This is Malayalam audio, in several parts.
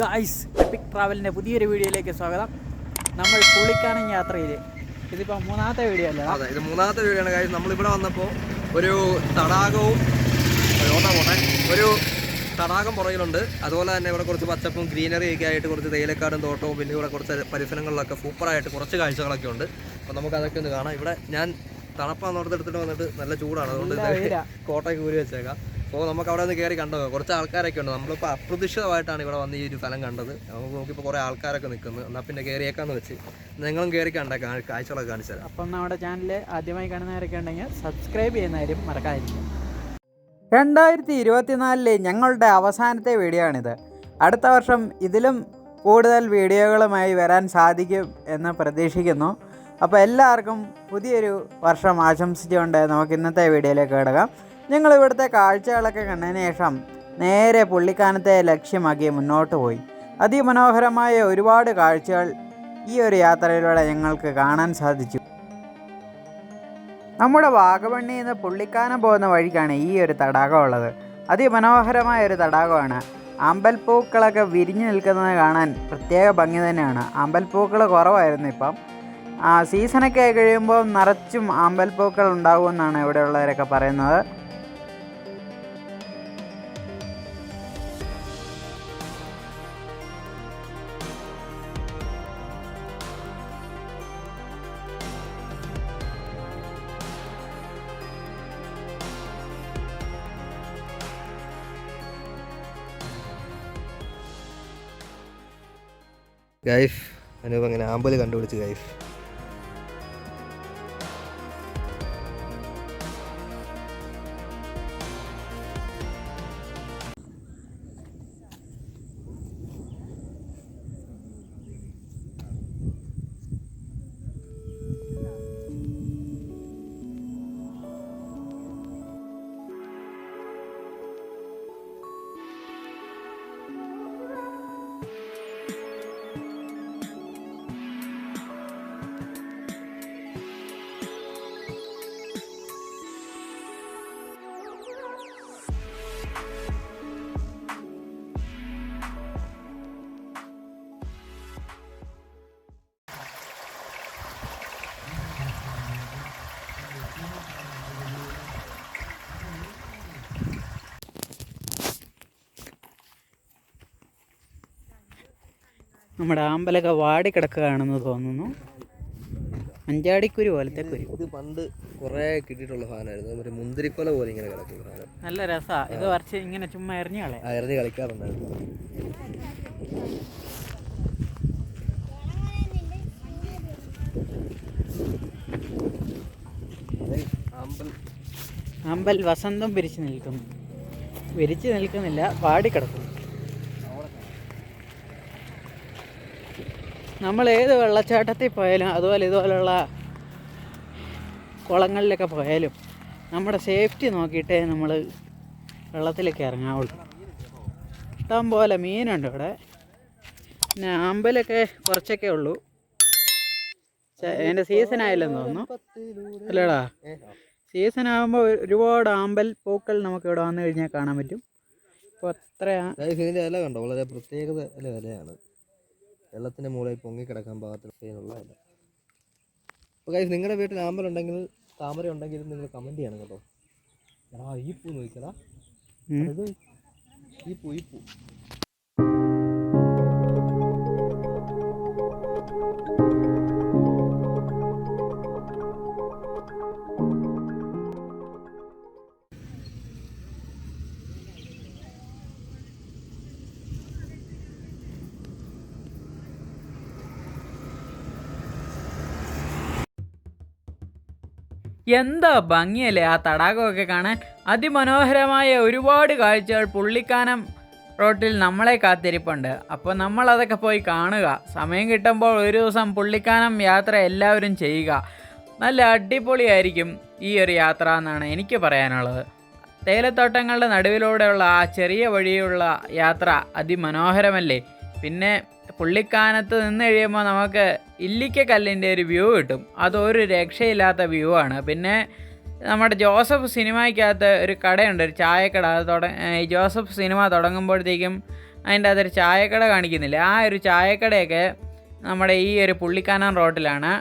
ഗൈസ്, എപ്പിക് ട്രാവലിൻ്റെ പുതിയൊരു വീഡിയോയിലേക്ക് സ്വാഗതം. നമ്മൾ പുള്ളിക്കാനം യാത്രയിൽ ഇതിപ്പോൾ മൂന്നാമത്തെ വീഡിയോ അല്ലേ? അതെ, ഇത് മൂന്നാമത്തെ വീഡിയോ ആണ്. കാര്യം നമ്മളിവിടെ വന്നപ്പോൾ ഒരു തടാകവും ഒരു തടാകം പുറകിലുണ്ട്. അതുപോലെ തന്നെ ഇവിടെ കുറച്ച് പച്ചപ്പും ഗ്രീനറി ഒക്കെ ആയിട്ട് കുറച്ച് തേയിലക്കാടും തോട്ടവും പിന്നെ ഇവിടെ കുറച്ച് പരിസരങ്ങളിലൊക്കെ സൂപ്പറായിട്ട് കുറച്ച് കാഴ്ചകളൊക്കെ ഉണ്ട്. അപ്പോൾ നമുക്ക് അതൊക്കെ ഒന്ന് കാണാം. ഇവിടെ ഞാൻ തണുപ്പാന്ന് എടുത്തിട്ട് വന്നിട്ട് നല്ല ചൂടാണ്, അതുകൊണ്ട് കോട്ടയൊക്കെ ഊരി വെച്ചേക്കാം. അപ്പോൾ നമുക്ക് അവിടെ നിന്ന് കയറി കണ്ടോ. കുറച്ച് ആൾക്കാരൊക്കെ ഉണ്ട്. നമ്മളിപ്പോൾ അപ്രതീക്ഷിതമായിട്ടാണ് ഇവിടെ വന്ന് ഈ ഒരു സ്ഥലം കണ്ടത്. നമുക്ക് നോക്കിയപ്പോൾ കുറേ ആൾക്കാരൊക്കെ നിൽക്കുന്നു. എന്നാൽ പിന്നെ കയറിയേക്കാന്ന് വെച്ച് നിങ്ങളും കയറി കണ്ട കാഴ്ചകളൊക്കെ കാണിച്ചു തരാം. അപ്പം നമ്മുടെ ചാനൽ ആദ്യമായി കാണുന്നവരൊക്കെ ഉണ്ടെങ്കിൽ സബ്സ്ക്രൈബ് ചെയ്യുന്ന കാര്യം മറക്കാതിരിക്കും. 2024 ഞങ്ങളുടെ അവസാനത്തെ വീഡിയോ ആണിത്. അടുത്ത വർഷം ഇതിലും കൂടുതൽ വീഡിയോകളുമായി വരാൻ സാധിക്കും എന്ന് പ്രതീക്ഷിക്കുന്നു. അപ്പോൾ എല്ലാവർക്കും പുതിയൊരു വർഷം ആശംസിച്ചുകൊണ്ട് നമുക്ക് ഇന്നത്തെ വീഡിയോയിലേക്ക് കിടക്കാം. ഞങ്ങൾ ഇവിടുത്തെ കാഴ്ചകളൊക്കെ കണ്ടതിന് ശേഷം നേരെ പുള്ളിക്കാനത്തെ ലക്ഷ്യമാക്കി മുന്നോട്ട് പോയി. അതിമനോഹരമായ ഒരുപാട് കാഴ്ചകൾ ഈ ഒരു യാത്രയിലൂടെ ഞങ്ങൾക്ക് കാണാൻ സാധിച്ചു. നമ്മുടെ വാഗമണ്ണിൽ നിന്ന് പുള്ളിക്കാനം പോകുന്ന വഴിക്കാണ് ഈ ഒരു തടാകം ഉള്ളത്. അതിമനോഹരമായ ഒരു തടാകമാണ്. അമ്പൽപ്പൂക്കളൊക്കെ വിരിഞ്ഞു നിൽക്കുന്നത് കാണാൻ പ്രത്യേക ഭംഗി തന്നെയാണ്. അമ്പൽപ്പൂക്കൾ കുറവായിരുന്നു. ഇപ്പം സീസണൊക്കെ കഴിയുമ്പോൾ നിറച്ചും അമ്പൽപ്പൂക്കൾ ഉണ്ടാകുമെന്നാണ് ഇവിടെയുള്ളവരൊക്കെ പറയുന്നത്. ഗൈഫ്, അനൂപ് അങ്ങനെ ആമ്പല് കണ്ടുപിടിച്ച് ഗൈഫ്. നമ്മുടെ ആമ്പലൊക്കെ വാടിക്കിടക്കുകയാണെന്ന് തോന്നുന്നു. അഞ്ചാടിക്കുരു പോലത്തെ കുരു. ഇത് പണ്ട് കുറേ കിട്ടിയിട്ടുള്ള സാധനമായിരുന്നു. ഒരു മുന്തിരിക്കൊല പോലെ ഇങ്ങനെ കിടക്കുന്ന സാധനം. നല്ല രസമാണ്. ഇത് വരച്ച് ഇങ്ങനെ ചുമ്മാ എറിഞ്ഞു കളയാം. എറിഞ്ഞ് കളിക്കാറുണ്ടായിരുന്നു. ആമ്പൽ വസന്തം വിരിച്ച് നിൽക്കുന്നില്ല, വാടിക്കിടക്കുന്നു. നമ്മൾ ഏത് വെള്ളച്ചാട്ടത്തിൽ പോയാലും അതുപോലെ ഇതുപോലുള്ള കുളങ്ങളിലൊക്കെ പോയാലും നമ്മുടെ സേഫ്റ്റി നോക്കിയിട്ടേ നമ്മൾ വെള്ളത്തിലേക്ക് ഇറങ്ങാവുള്ളൂ. ഇഷ്ടം പോലെ മീനുണ്ട് ഇവിടെ. പിന്നെ ആമ്പലൊക്കെ കുറച്ചൊക്കെ ഉള്ളൂ. അതിൻ്റെ സീസണായില്ലെന്ന് തോന്നുന്നു അല്ലേടാ. സീസണാകുമ്പോൾ ഒരുപാട് ആമ്പൽ പൂക്കൾ നമുക്ക് ഇവിടെ വന്നു കഴിഞ്ഞാൽ കാണാൻ പറ്റും. ഇപ്പോൾ അത്രയാണ്. ഇതിൻ്റെ ഇല കണ്ടോ, വളരെ പ്രത്യേകത ഇലയാണ്. വെള്ളത്തിൻ്റെ മുകളിൽ പൊങ്ങിക്കിടക്കാൻ പാകത്തിനുള്ള ഇല. അപ്പോൾ ഗൈസ്, നിങ്ങളുടെ വീട്ടിൽ ആമ്പലുണ്ടെങ്കിൽ താമര ഉണ്ടെങ്കിൽ നിങ്ങൾ കമൻറ്റ് ചെയ്യണം കേട്ടോ. ഈ പൂ നോക്കിക്കടാ, ഈ പൂ. എന്താ ഭംഗിയല്ലേ ആ തടാകമൊക്കെ കാണാൻ. അതിമനോഹരമായ ഒരുപാട് കാഴ്ചകൾ പുള്ളിക്കാനം റോട്ടിൽ നമ്മളെ കാത്തിരിപ്പുണ്ട്. അപ്പോൾ നമ്മളതൊക്കെ പോയി കാണുക. സമയം കിട്ടുമ്പോൾ ഒരു ദിവസം പുള്ളിക്കാനം യാത്ര എല്ലാവരും ചെയ്യുക. നല്ല അടിപൊളിയായിരിക്കും ഈ ഒരു യാത്ര എന്നാണ് എനിക്ക് പറയാനുള്ളത്. തേയിലത്തോട്ടങ്ങളുടെ നടുവിലൂടെയുള്ള ആ ചെറിയ വഴിയുള്ള യാത്ര അതിമനോഹരമല്ലേ. പിന്നെ പുള്ളിക്കാനത്ത് നിന്ന് കഴിയുമ്പോൾ നമുക്ക് ഇല്ലിക്കക്കല്ലിൻ്റെ ഒരു വ്യൂ കിട്ടും. അതൊരു രക്ഷയില്ലാത്ത വ്യൂ ആണ്. പിന്നെ നമ്മുടെ ജോസഫ് സിനിമയ്ക്കകത്ത് ഒരു കടയുണ്ട്, ഒരു ചായക്കട. അത് ജോസഫ് സിനിമ തുടങ്ങുമ്പോഴത്തേക്കും അതിൻ്റെ അകത്തൊരു ചായക്കട കാണിക്കുന്നില്ല, ആ ഒരു ചായക്കടയൊക്കെ നമ്മുടെ ഈ ഒരു പുള്ളിക്കാനം റോഡിലാണ്.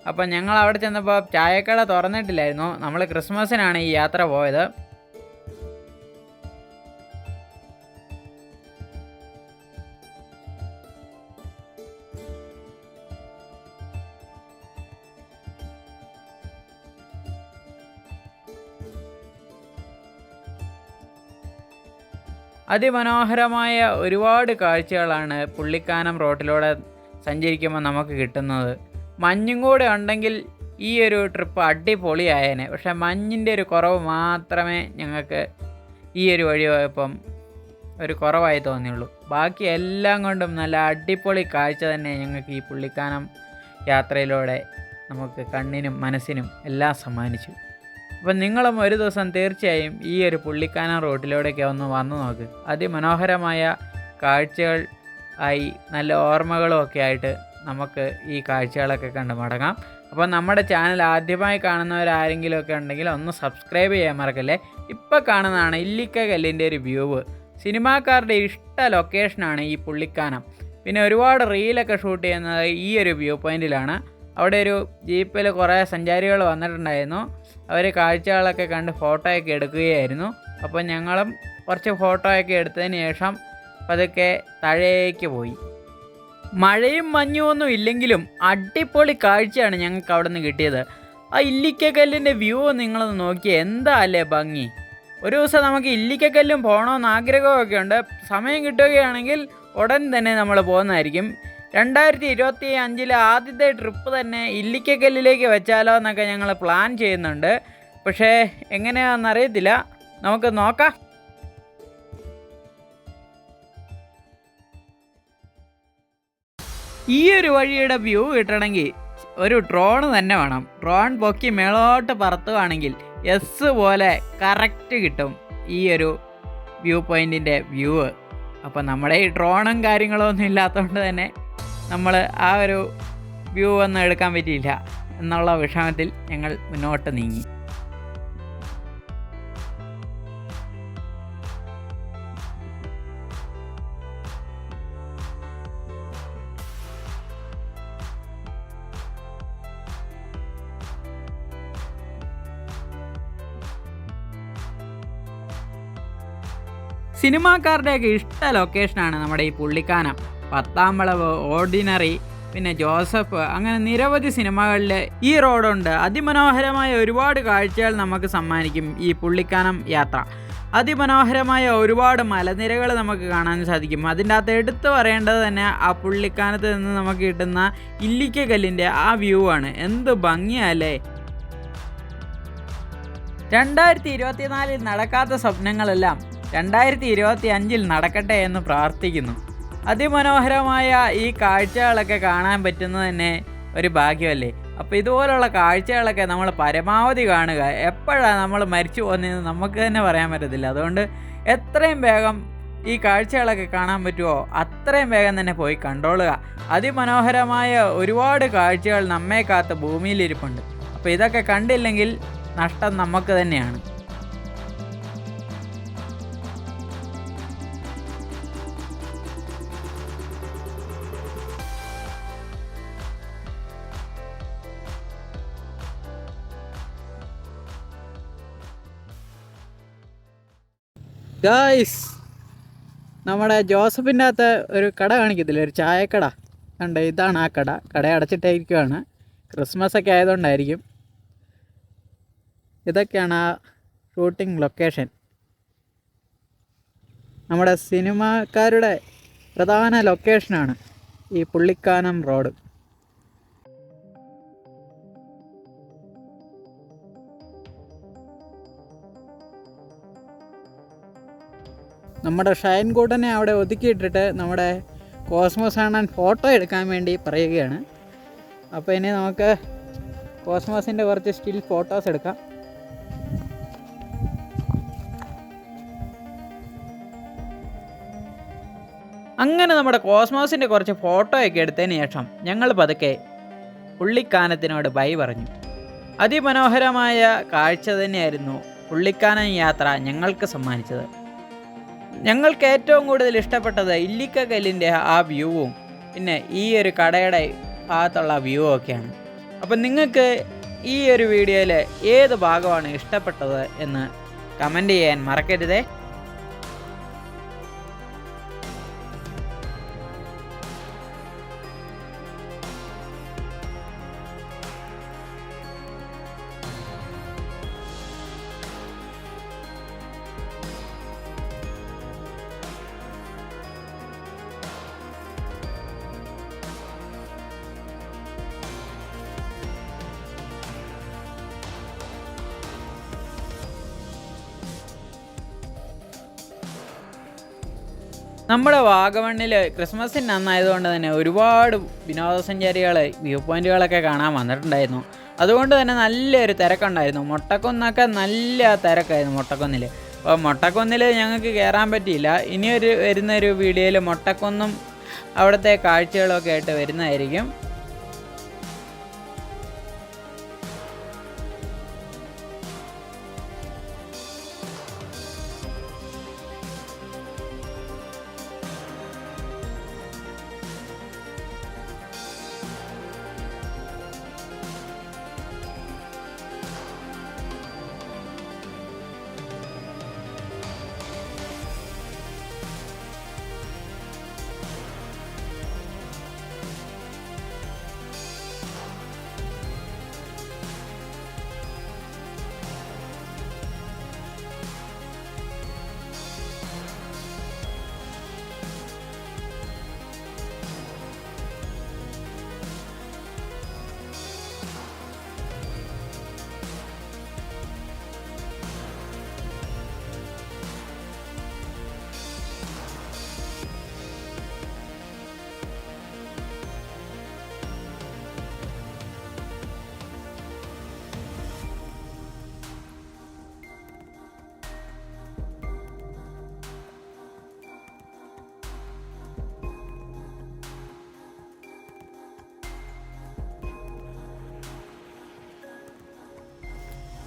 അപ്പം ഞങ്ങൾ അവിടെ ചെന്നപ്പോൾ ചായക്കട തുറന്നിട്ടില്ലായിരുന്നു. നമ്മൾ ക്രിസ്മസിനാണ് ഈ യാത്ര പോയത്. അതിമനോഹരമായ ഒരുപാട് കാഴ്ചകളാണ് പുള്ളിക്കാനം റോട്ടിലൂടെ സഞ്ചരിക്കുമ്പോൾ നമുക്ക് കിട്ടുന്നത്. മഞ്ഞും കൂടെ ഉണ്ടെങ്കിൽ ഈ ഒരു ട്രിപ്പ് അടിപൊളിയായേനെ. പക്ഷേ മഞ്ഞിൻ്റെ ഒരു കുറവ് മാത്രമേ ഞങ്ങൾക്ക് ഈ ഒരു വഴി പോയപ്പം ഒരു കുറവായി തോന്നിയുള്ളൂ. ബാക്കി എല്ലാം കൊണ്ടും നല്ല അടിപൊളി കാഴ്ച തന്നെ ഞങ്ങൾക്ക് ഈ പുള്ളിക്കാനം യാത്രയിലൂടെ നമുക്ക് കണ്ണിനും മനസ്സിനും എല്ലാം സമ്മാനിച്ചു. അപ്പം നിങ്ങളും ഒരു ദിവസം തീർച്ചയായും ഈ ഒരു പുള്ളിക്കാനം റോട്ടിലൂടെയൊക്കെ ഒന്ന് വന്നു നോക്ക്. അതിമനോഹരമായ കാഴ്ചകൾ ആയി നല്ല ഓർമ്മകളും ഒക്കെ ആയിട്ട് നമുക്ക് ഈ കാഴ്ചകളൊക്കെ കണ്ട് മടങ്ങാം. അപ്പോൾ നമ്മുടെ ചാനൽ ആദ്യമായി കാണുന്നവരാരെങ്കിലും ഒക്കെ ഉണ്ടെങ്കിൽ ഒന്ന് സബ്സ്ക്രൈബ് ചെയ്യാൻ മറക്കല്ലേ. ഇപ്പോൾ കാണുന്നതാണ് ഇല്ലിക്കക്കല്ലിൻ്റെ ഒരു വ്യൂ. സിനിമാക്കാരുടെ ഇഷ്ട ലൊക്കേഷനാണ് ഈ പുള്ളിക്കാനം. പിന്നെ ഒരുപാട് റീലൊക്കെ ഷൂട്ട് ചെയ്യുന്നത് ഈ ഒരു വ്യൂ പോയിൻറ്റിലാണ്. അവിടെ ഒരു ജീപ്പിൽ കുറേ സഞ്ചാരികൾ വന്നിട്ടുണ്ടായിരുന്നു. അവർ കാഴ്ചകളൊക്കെ കണ്ട് ഫോട്ടോയൊക്കെ എടുക്കുകയായിരുന്നു. അപ്പോൾ ഞങ്ങളും കുറച്ച് ഫോട്ടോയൊക്കെ എടുത്തതിന് ശേഷം പതുക്കെ താഴേക്ക് പോയി. മഴയും മഞ്ഞും ഒന്നും ഇല്ലെങ്കിലും അടിപൊളി കാഴ്ചയാണ് ഞങ്ങൾക്ക് അവിടെ നിന്ന് കിട്ടിയത്. ആ ഇല്ലിക്കക്കല്ലിൻ്റെ വ്യൂ നിങ്ങളൊന്ന് നോക്കിയേ, എന്താ അല്ലേ ഭംഗി. ഒരു ദിവസം നമുക്ക് ഇല്ലിക്കക്കല്ലും പോകണമെന്ന് ആഗ്രഹമൊക്കെ ഉണ്ട്. സമയം കിട്ടുകയാണെങ്കിൽ ഉടൻ തന്നെ നമ്മൾ പോകുന്നതായിരിക്കും. 2025 ആദ്യത്തെ ട്രിപ്പ് തന്നെ ഇല്ലിക്കക്കല്ലിലേക്ക് വെച്ചാലോ എന്നൊക്കെ ഞങ്ങൾ പ്ലാൻ ചെയ്യുന്നുണ്ട്. പക്ഷേ എങ്ങനെയാണെന്നറിയത്തില്ല, നമുക്ക് നോക്കാം. ഈ ഒരു വഴിയുടെ വ്യൂ കിട്ടണമെങ്കിൽ ഒരു ഡ്രോൺ തന്നെ വേണം. ഡ്രോൺ പൊക്കി മേളോട്ട് പറത്തുകയാണെങ്കിൽ എസ് പോലെ കറക്റ്റ് കിട്ടും ഈ ഒരു വ്യൂ പോയിൻറ്റിൻ്റെ വ്യൂ. അപ്പോൾ നമ്മുടെ ഈ ഡ്രോണും കാര്യങ്ങളും ഒന്നും ഇല്ലാത്തതുകൊണ്ട് തന്നെ നമ്മൾ ആ ഒരു വ്യൂ ഒന്നും എടുക്കാൻ പറ്റിയില്ല എന്നുള്ള വിഷമത്തിൽ ഞങ്ങൾ മുന്നോട്ട് നീങ്ങി. സിനിമാക്കാരുടെയൊക്കെ ഇഷ്ട ലൊക്കേഷനാണ് നമ്മുടെ ഈ പുള്ളിക്കാനം. പത്താംവളവ്, ഓർഡിനറി, പിന്നെ ജോസഫ്, അങ്ങനെ നിരവധി സിനിമകളിൽ ഈ റോഡുണ്ട്. അതിമനോഹരമായ ഒരുപാട് കാഴ്ചകൾ നമുക്ക് സമ്മാനിക്കും ഈ പുള്ളിക്കാനം യാത്ര. അതിമനോഹരമായ ഒരുപാട് മലനിരകൾ നമുക്ക് കാണാൻ സാധിക്കും. അതിൻ്റെ അകത്ത് എടുത്തു പറയേണ്ടത് തന്നെ ആ പുള്ളിക്കാനത്ത് നിന്ന് നമുക്ക് കിട്ടുന്ന ഇല്ലിക്കക്കല്ലിൻ്റെ ആ വ്യൂ ആണ്. എന്ത് ഭംഗിയല്ലേ. 2024 നടക്കാത്ത സ്വപ്നങ്ങളെല്ലാം 2025 നടക്കട്ടെ എന്ന് പ്രാർത്ഥിക്കുന്നു. അതിമനോഹരമായ ഈ കാഴ്ചകളൊക്കെ കാണാൻ പറ്റുന്നത് തന്നെ ഒരു ഭാഗ്യമല്ലേ. അപ്പോൾ ഇതുപോലുള്ള കാഴ്ചകളൊക്കെ നമ്മൾ പരമാവധി കാണുക. എപ്പോഴാണ് നമ്മൾ മരിച്ചു പോകുന്നതെന്ന് നമുക്ക് തന്നെ പറയാൻ പറ്റത്തില്ല. അതുകൊണ്ട് എത്രയും വേഗം ഈ കാഴ്ചകളൊക്കെ കാണാൻ പറ്റുമോ അത്രയും വേഗം തന്നെ പോയി കണ്ടോളുക. അതിമനോഹരമായ ഒരുപാട് കാഴ്ചകൾ നമ്മെ കാത്ത് ഭൂമിയിലിരിപ്പുണ്ട്. അപ്പോൾ ഇതൊക്കെ കണ്ടില്ലെങ്കിൽ നഷ്ടം നമുക്ക് തന്നെയാണ്. ഗായ്സ്, നമ്മുടെ ജോസഫിൻ്റെ അകത്ത് ഒരു കട കാണിക്കത്തില്ല, ഒരു ചായക്കട കണ്ട്, ഇതാണ് ആ കട. കട അടച്ചിട്ടായിരിക്കുവാണ്, ക്രിസ്മസ് ഒക്കെ ആയതുകൊണ്ടായിരിക്കും. ഇതൊക്കെയാണ് ആ ഷൂട്ടിംഗ് ലൊക്കേഷൻ. നമ്മുടെ സിനിമാക്കാരുടെ പ്രധാന ലൊക്കേഷനാണ് ഈ പുള്ളിക്കാനം റോഡ്. നമ്മുടെ ഷൈൻ കൂട്ടനെ അവിടെ ഒതുക്കിയിട്ടിട്ട് നമ്മുടെ കോസ്മോസ് അണ്ണൻ ഫോട്ടോ എടുക്കാൻ വേണ്ടി പറയുകയാണ്. അപ്പോൾ ഇനി നമുക്ക് കോസ്മോസിൻ്റെ കുറച്ച് സ്റ്റിൽ ഫോട്ടോസ് എടുക്കാം. അങ്ങനെ നമ്മുടെ കോസ്മോസിൻ്റെ കുറച്ച് ഫോട്ടോയൊക്കെ എടുത്തതിന് ശേഷം ഞങ്ങൾ പതുക്കെ പുള്ളിക്കാനത്തിനോട് ബൈ പറഞ്ഞു. അതിമനോഹരമായ കാഴ്ച തന്നെയായിരുന്നു പുള്ളിക്കാനം യാത്ര ഞങ്ങൾക്ക് സമ്മാനിച്ചത്. ഞങ്ങൾക്ക് ഏറ്റവും കൂടുതൽ ഇഷ്ടപ്പെട്ടത് ഇല്ലിക്കക്കല്ലിൻ്റെ ആ വ്യൂവും പിന്നെ ഈ ഒരു കടയുടെ ഭാഗത്തുള്ള വ്യൂ ഒക്കെയാണ്. അപ്പം നിങ്ങൾക്ക് ഈ ഒരു വീഡിയോയിൽ ഏത് ഭാഗമാണ് ഇഷ്ടപ്പെട്ടത് എന്ന് കമൻറ്റ് ചെയ്യാൻ മറക്കരുതേ. നമ്മുടെ വാഗമണ്ണിൽ ക്രിസ്മസിന് അന്നായതുകൊണ്ട് തന്നെ ഒരുപാട് വിനോദസഞ്ചാരികൾ വ്യൂ പോയിൻറ്റുകളൊക്കെ കാണാൻ വന്നിട്ടുണ്ടായിരുന്നു. അതുകൊണ്ട് തന്നെ നല്ലൊരു തിരക്കുണ്ടായിരുന്നു. മൊട്ടക്കുന്നൊക്കെ നല്ല തിരക്കായിരുന്നു മൊട്ടക്കുന്നിൽ. അപ്പോൾ മൊട്ടക്കുന്നിൽ ഞങ്ങൾക്ക് കയറാൻ പറ്റിയില്ല. ഇനിയൊരു വരുന്നൊരു വീഡിയോയിൽ മൊട്ടക്കുന്നും അവിടുത്തെ കാഴ്ചകളൊക്കെ ആയിട്ട് വരുന്നതായിരിക്കും.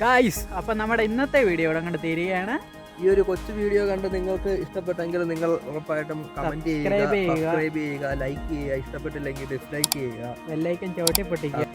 ഗായ്സ്, അപ്പം നമ്മുടെ ഇന്നത്തെ വീഡിയോ ഇവിടെ കണ്ട് തീരുകയാണ്. ഈ ഒരു കൊച്ചു വീഡിയോ കണ്ട് നിങ്ങൾക്ക് ഇഷ്ടപ്പെട്ടെങ്കിൽ നിങ്ങൾ ഉറപ്പായിട്ടും കമന്റ് ചെയ്യുക, സബ്സ്ക്രൈബ് ചെയ്യുക, ലൈക്ക് ചെയ്യുക. ഇഷ്ടപ്പെട്ടില്ലെങ്കിൽ ഡിസ്ലൈക്ക് ചെയ്യുക, ബെല്ലൈക്കൻ ചവിട്ടി പൊട്ടിക്കുക.